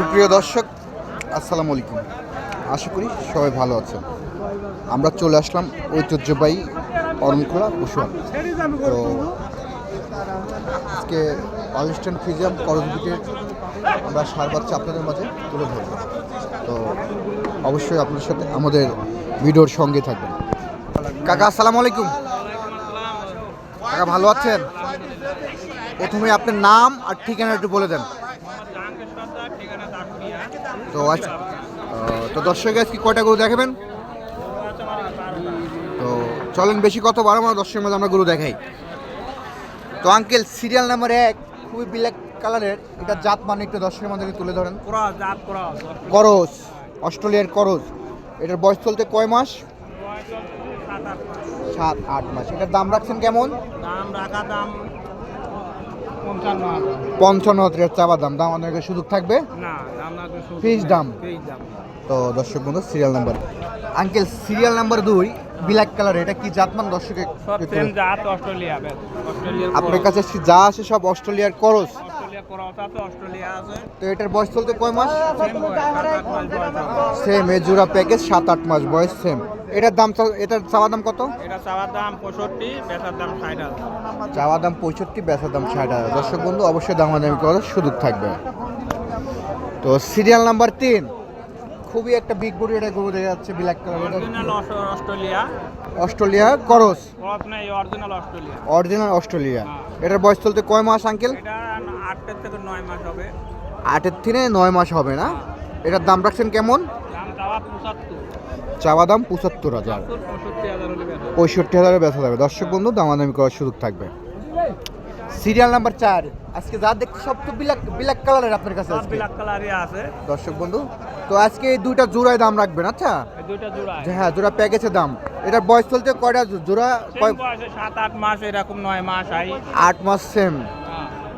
সুপ্রিয় দর্শক, আসসালামু আলাইকুম। আশা করি সবাই ভালো আছেন। আমরা চলে আসলাম ঐতিহ্যবাহী অরণখোলা পশুহাট। তো আজকে অলিস্টান ফিজিয়াম করজবিটের আমরা সার বাচ্চা আপনাদের মাঝে তুলে ধরব। তো অবশ্যই আপনার সাথে আমাদের ভিডিওর সঙ্গে থাকবেন। কাকা আসসালামু আলাইকুম। কাকা ভালো আছেন? প্রথমে আপনার নাম আর ঠিকানা একটু বলে দেন। তো দর্শক আজকে কয়টা গরু দেখাবেন? তো চলেন বেশি কত বারো মানে দর্শকের মধ্যে আমরা গরু দেখাই। তো আঙ্কেল সিরিয়াল নাম্বার 1 খুবই ব্ল্যাক কালারের, এটা জাত মানে একটু দর্শকের মধ্যে তুলে ধরেন। করস, অস্ট্রেলিয়ার করস। এটার বয়স চলতে কয় মাস? 7-8 মাস। এটার দাম রাখছেন কেমন? দাম 55,000 চাওয়া দাম। দাম আপনাদের সুযোগ থাকবে? ফিক্স দাম। তো দর্শক বন্ধু serial number uncle serial number 2 black colour, এটা কি জাতমান দর্শকে? আপনার কাছে যা আছে সব অস্ট্রেলিয়ার করস। তো এটার বয়স চলতে কয় মাস? সেম এ জোড়া প্যাকেজ 7-8 মাস বয়স সেম। এটার দাম, এটার চাওয়া দাম কত? চাওয়ার দাম 65, বেচার দাম 60,000। চাওয়া দাম 65, বেচার দাম 60,000। দর্শক বন্ধু অবশ্যই দামাদামি করার সুযোগ থাকবে। তো সিরিয়াল নাম্বার 3 খুবই একটা বিগ বডি এটা গরু দেখা যাচ্ছে ব্ল্যাক কালার। অস্ট্রেলিয়া করস, অরিজিনাল অস্ট্রেলিয়া। এটার বয়স চলতে কয় মাস আঙ্কেল? 8 থেকে 9 মাস হবে। 8 থেকে 9 মাস হবে না? এটার দাম রাখছেন কেমন? চাওয়া দাম 75,000, 65,000 বেচা যাবে। দর্শক বন্ধু দামাদামি করার সুযোগ থাকবে। সিরিয়াল নাম্বার 4 আজকে যা দেখছি সব তো ব্ল্যাক কালারের আপনার কাছে আছে। ব্ল্যাক কালারই আছে দর্শক বন্ধু, তো আজকে এই দুইটা জোড়ায় দাম রাখবেন। আচ্ছা এই দুইটা জোড়া, হ্যাঁ জোড়া প্যাকেজের দাম। এটার বয়স চলতে কয়টা জোড়া? 7-8 মাস, এরকম 9 মাস। 8 মাস সেম।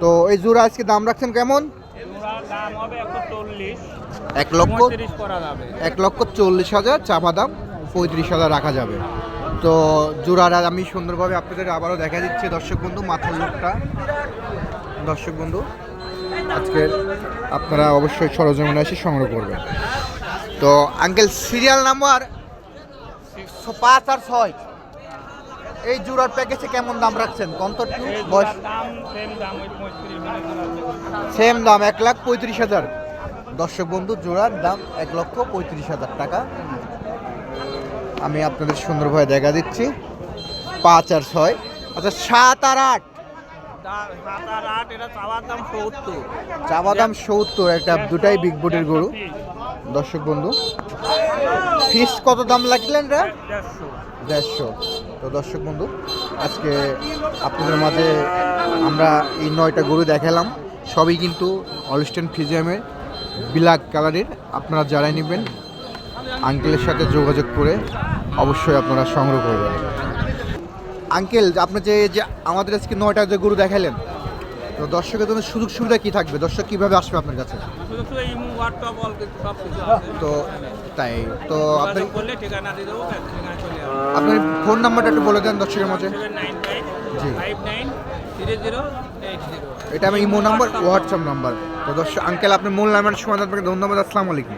তো এই জোড়া আজকে দাম রাখছেন কেমন? দাম হবে 140, 1,40,000 করা যাবে। 1,40,000 চাপা দাম, 35,000 রাখা যাবে। তো জোড়াটা আমি সুন্দরভাবে আপনাদের আবারও দেখা দিচ্ছি দর্শক বন্ধু, মাথার লুকটা। দর্শক বন্ধু আজকে আপনারা অবশ্যই সরজমিনে এসে সংগ্রহ করবেন। তো আঙ্কেল সিরিয়াল নাম্বার 5 আর 6 এই জোড়ার প্যাকেজে কেমন দাম রাখছেন? বয়স সেম দাম 1,35,000। দর্শক বন্ধু জোড়ার দাম 1,35,000 টাকা। আমি আপনাদের সুন্দরভাবে দেখা দিচ্ছি 5 আর 6। আচ্ছা 7 আর 8 এটা চাওয়ার দাম 70, চাওয়া দাম 70। একটা দুটাই বিগ বডির গরু। দর্শক বন্ধু ফিক্স কত দাম লাগলেন রে? 150। তো দর্শক বন্ধু আজকে আপনাদের মাঝে আমরা এই 9টা গরু দেখালাম, সবই কিন্তু অলিস্টান ফিজিয়ামের ব্ল্যাক কালারের। আপনারা যারাই নেবেন আঙ্কেলের সাথে যোগাযোগ করে অবশ্যই আপনারা সংগ্রহ করবেন। আঙ্কেল আপনি যে আমাদের আজকে 9টা যে গরু দেখালেন, তো দর্শকের জন্য সুযোগ সুবিধা কি থাকবে? দর্শক কিভাবে আসবে আপনার কাছে? তো তাই তো আপনার ফোন নাম্বারটা একটু বলে দেন দর্শকের মাঝে। জি, এটা আমার ইমো নাম্বার, হোয়াটসঅ্যাপ নাম্বার। তো দর্শক আঙ্কেল আপনার মূল নাম্বার সময় আপনাকে ধন্যবাদ। আসসালামু আলাইকুম।